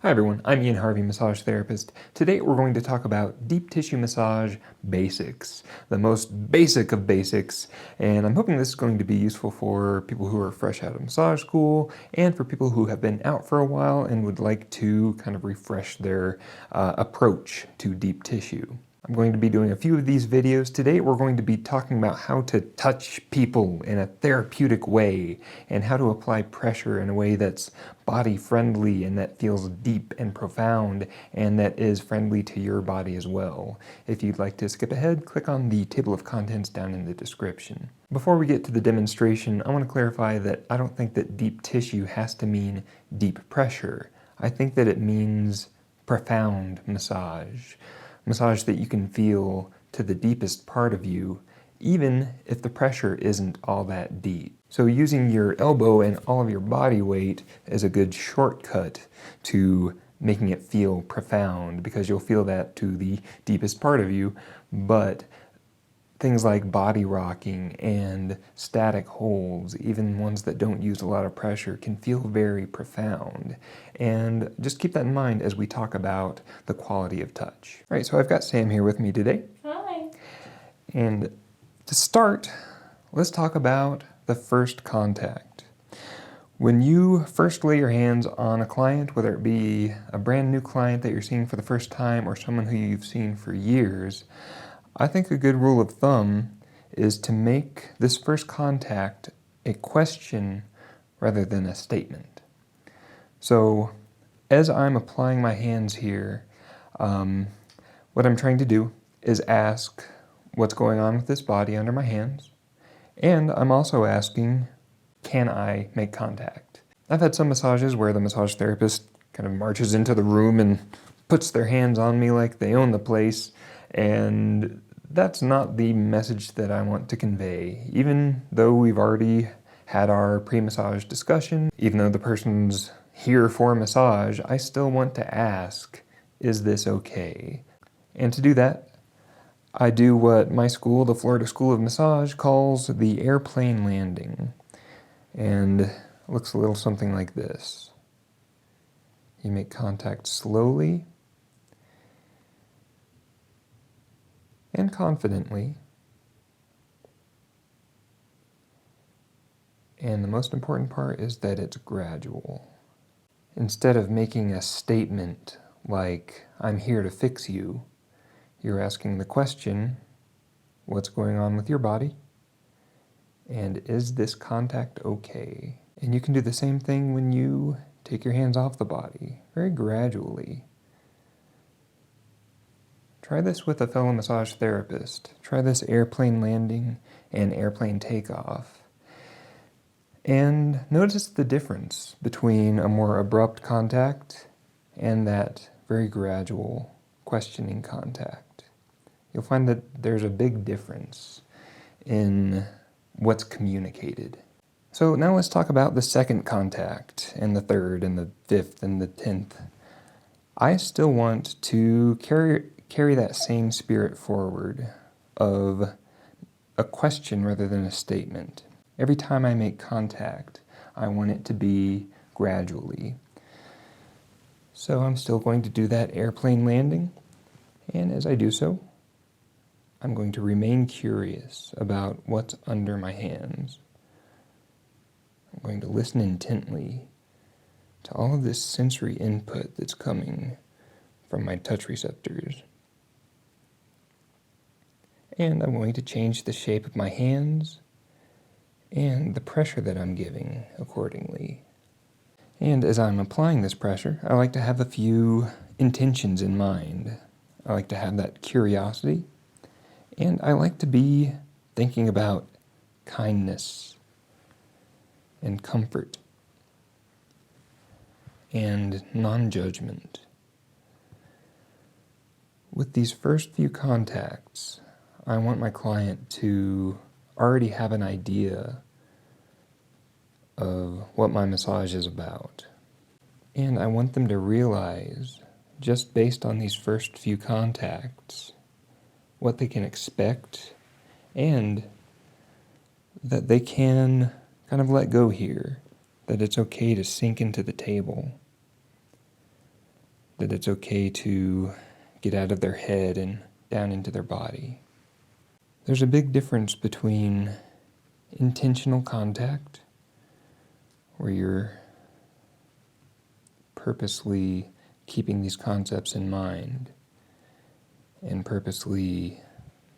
Hi everyone, I'm Ian Harvey, massage therapist. Today we're going to talk about deep tissue massage basics, the most basic of basics, and I'm hoping this is going to be useful for people who are fresh out of massage school and for people who have been out for a while and would like to kind of refresh their approach to deep tissue. I'm going to be doing a few of these videos. Today we're going to be talking about how to touch people in a therapeutic way and how to apply pressure in a way that's body friendly and that feels deep and profound and that is friendly to your body as well. If you'd like to skip ahead, click on the table of contents down in the description. Before we get to the demonstration, I want to clarify that I don't think that deep tissue has to mean deep pressure. I think that it means profound massage. Massage that you can feel to the deepest part of you, even if the pressure isn't all that deep. So using your elbow and all of your body weight is a good shortcut to making it feel profound, because you'll feel that to the deepest part of you, but things like body rocking and static holds, even ones that don't use a lot of pressure, can feel very profound. And just keep that in mind as we talk about the quality of touch. All right, so I've got Sam here with me today. Hi. And to start, let's talk about the first contact. When you first lay your hands on a client, whether it be a brand new client that you're seeing for the first time or someone who you've seen for years, I think a good rule of thumb is to make this first contact a question rather than a statement. So as I'm applying my hands here, what I'm trying to do is ask what's going on with this body under my hands, and I'm also asking, can I make contact? I've had some massages where the massage therapist kind of marches into the room and puts their hands on me like they own the place, and that's not the message that I want to convey. Even though we've already had our pre-massage discussion, even though the person's here for a massage, I still want to ask, is this okay? And to do that, I do what my school, the Florida School of Massage, calls the airplane landing. And it looks a little something like this. You make contact slowly and confidently. And the most important part is that it's gradual. Instead of making a statement like, I'm here to fix you, you're asking the question, what's going on with your body? And is this contact okay? And you can do the same thing when you take your hands off the body, very gradually. Try this with a fellow massage therapist. Try this airplane landing and airplane takeoff. And notice the difference between a more abrupt contact and that very gradual questioning contact. You'll find that there's a big difference in what's communicated. So now let's talk about the second contact, and the third, and the fifth, and the 10th. I still want to carry that same spirit forward of a question rather than a statement. Every time I make contact, I want it to be gradually. So I'm still going to do that airplane landing, and as I do so, I'm going to remain curious about what's under my hands. I'm going to listen intently to all of this sensory input that's coming from my touch receptors. And I'm going to change the shape of my hands and the pressure that I'm giving accordingly. And as I'm applying this pressure, I like to have a few intentions in mind. I like to have that curiosity, and I like to be thinking about kindness and comfort and non-judgment. With these first few contacts, I want my client to already have an idea of what my massage is about. And I want them to realize, just based on these first few contacts, what they can expect, and that they can kind of let go here, that it's okay to sink into the table. that it's okay to get out of their head and down into their body. There's a big difference between intentional contact, where you're purposely keeping these concepts in mind and purposely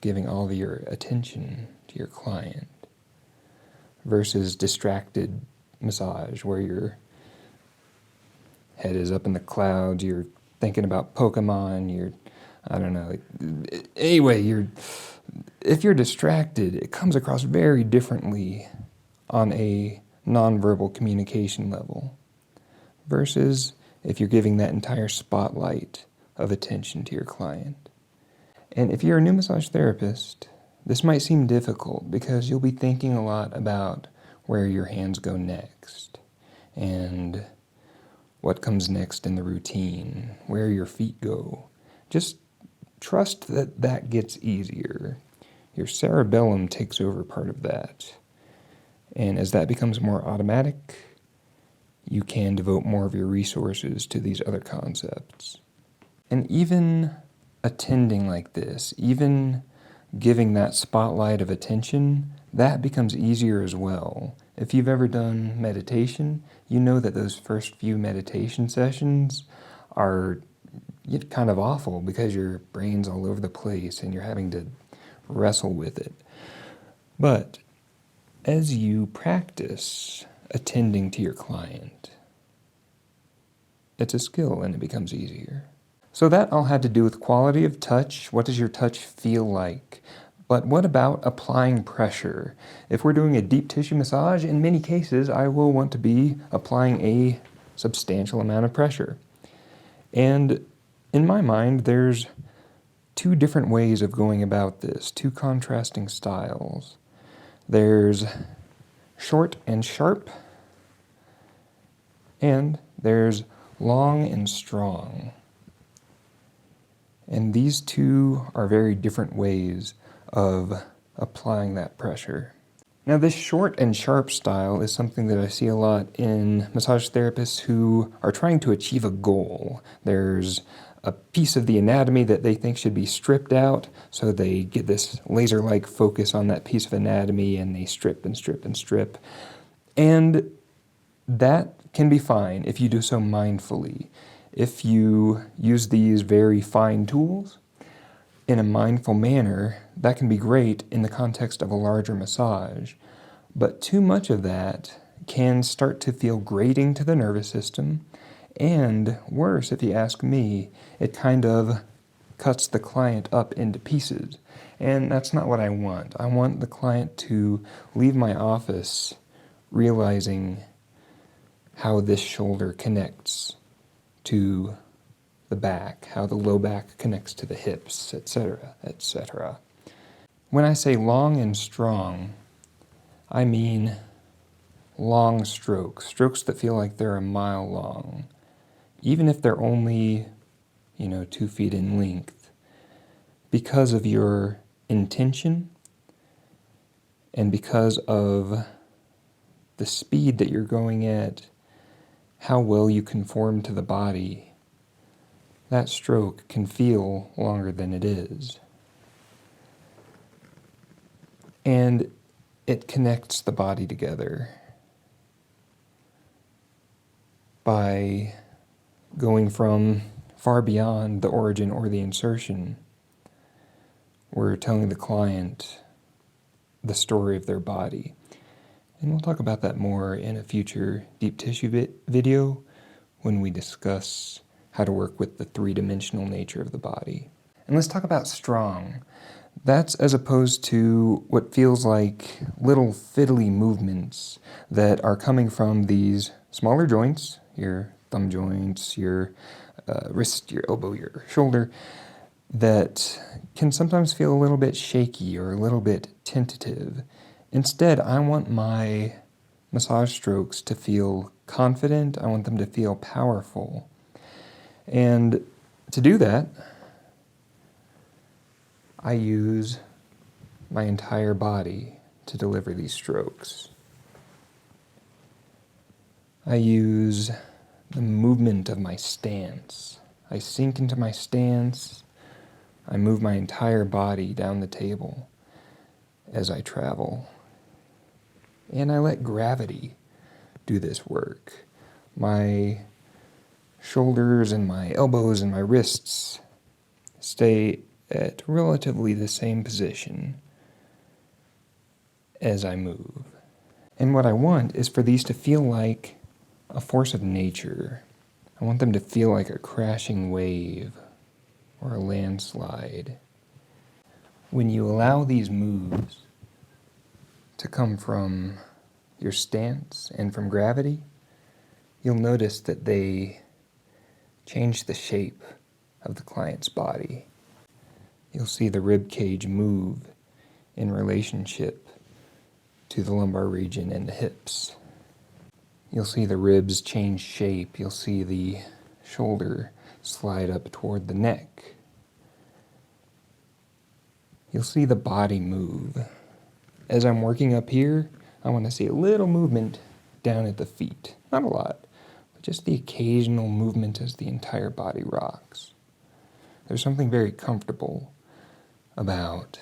giving all of your attention to your client, versus distracted massage, where your head is up in the clouds, you're thinking about Pokemon, I don't know. Anyway, if you're distracted, it comes across very differently on a nonverbal communication level, versus if you're giving that entire spotlight of attention to your client. And if you're a new massage therapist, this might seem difficult because you'll be thinking a lot about where your hands go next and what comes next in the routine, where your feet go. Just trust that that gets easier. Your cerebellum takes over part of that. And as that becomes more automatic, you can devote more of your resources to these other concepts. And even attending like this, even giving that spotlight of attention, that becomes easier as well. If you've ever done meditation, you know that those first few meditation sessions are kind of awful because your brain's all over the place and you're having to wrestle with it. But as you practice attending to your client, it's a skill and it becomes easier. So that all had to do with quality of touch. What does your touch feel like? But what about applying pressure? If we're doing a deep tissue massage, in many cases, I will want to be applying a substantial amount of pressure. And in my mind, there's two different ways of going about this, two contrasting styles. There's short and sharp, and there's long and strong. And these two are very different ways of applying that pressure. Now, this short and sharp style is something that I see a lot in massage therapists who are trying to achieve a goal. There's a piece of the anatomy that they think should be stripped out, so they get this laser-like focus on that piece of anatomy and they strip and strip and strip. And that can be fine if you do so mindfully. If you use these very fine tools in a mindful manner, that can be great in the context of a larger massage. But too much of that can start to feel grating to the nervous system, and worse, if you ask me, it kind of cuts the client up into pieces. And that's not what I want. I want the client to leave my office realizing how this shoulder connects to the back, how the low back connects to the hips, etc., etc. When I say long and strong, I mean long strokes, strokes that feel like they're a mile long, even if they're only, 2 feet in length, because of your intention and because of the speed that you're going at, how well you conform to the body. That stroke can feel longer than it is. And it connects the body together by going from far beyond the origin or the insertion. We're telling the client the story of their body. And we'll talk about that more in a future deep tissue video when we discuss how to work with the three-dimensional nature of the body. And let's talk about strong. That's as opposed to what feels like little fiddly movements that are coming from these smaller joints, your thumb joints, your wrist, your elbow, your shoulder, that can sometimes feel a little bit shaky or a little bit tentative. Instead, I want my massage strokes to feel confident. I want them to feel powerful. And to do that, I use my entire body to deliver these strokes. I use the movement of my stance. I sink into my stance. I move my entire body down the table as I travel. And I let gravity do this work. My shoulders and my elbows and my wrists stay at relatively the same position as I move. And what I want is for these to feel like a force of nature. I want them to feel like a crashing wave or a landslide. When you allow these moves to come from your stance and from gravity, you'll notice that they change the shape of the client's body. You'll see the rib cage move in relationship to the lumbar region and the hips. You'll see the ribs change shape. You'll see the shoulder slide up toward the neck. You'll see the body move. As I'm working up here, I want to see a little movement down at the feet. Not a lot, but just the occasional movement as the entire body rocks. There's something very comfortable about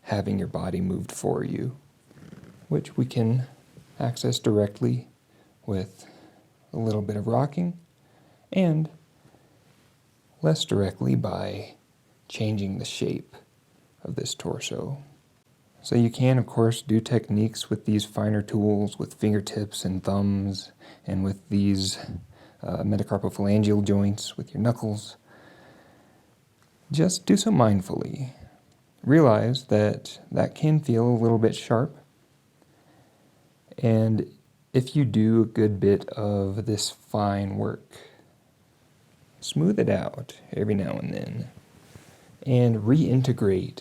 having your body moved for you, which we can access directly with a little bit of rocking, and less directly by changing the shape of this torso. So you can, of course, do techniques with these finer tools, with fingertips and thumbs, and with these metacarpophalangeal joints with your knuckles. Just do so mindfully. Realize that that can feel a little bit sharp, and if you do a good bit of this fine work, smooth it out every now and then, and reintegrate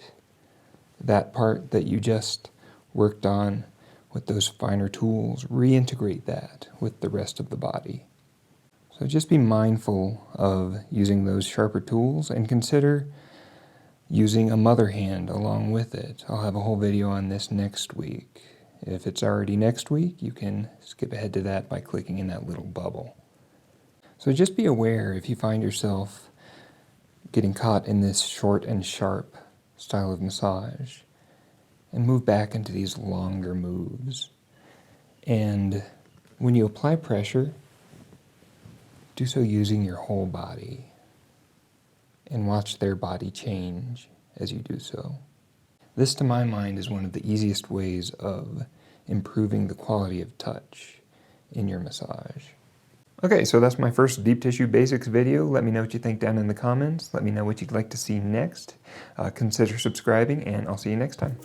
that part that you just worked on with those finer tools, reintegrate that with the rest of the body. So just be mindful of using those sharper tools and consider using a mother hand along with it. I'll have a whole video on this next week. If it's already next week, you can skip ahead to that by clicking in that little bubble. So just be aware if you find yourself getting caught in this short and sharp style of massage, and move back into these longer moves. And when you apply pressure, do so using your whole body, and watch their body change as you do so. This, to my mind, is one of the easiest ways of improving the quality of touch in your massage. Okay, so that's my first Deep Tissue Basics video. Let me know what you think down in the comments. Let me know what you'd like to see next. Consider subscribing, and I'll see you next time.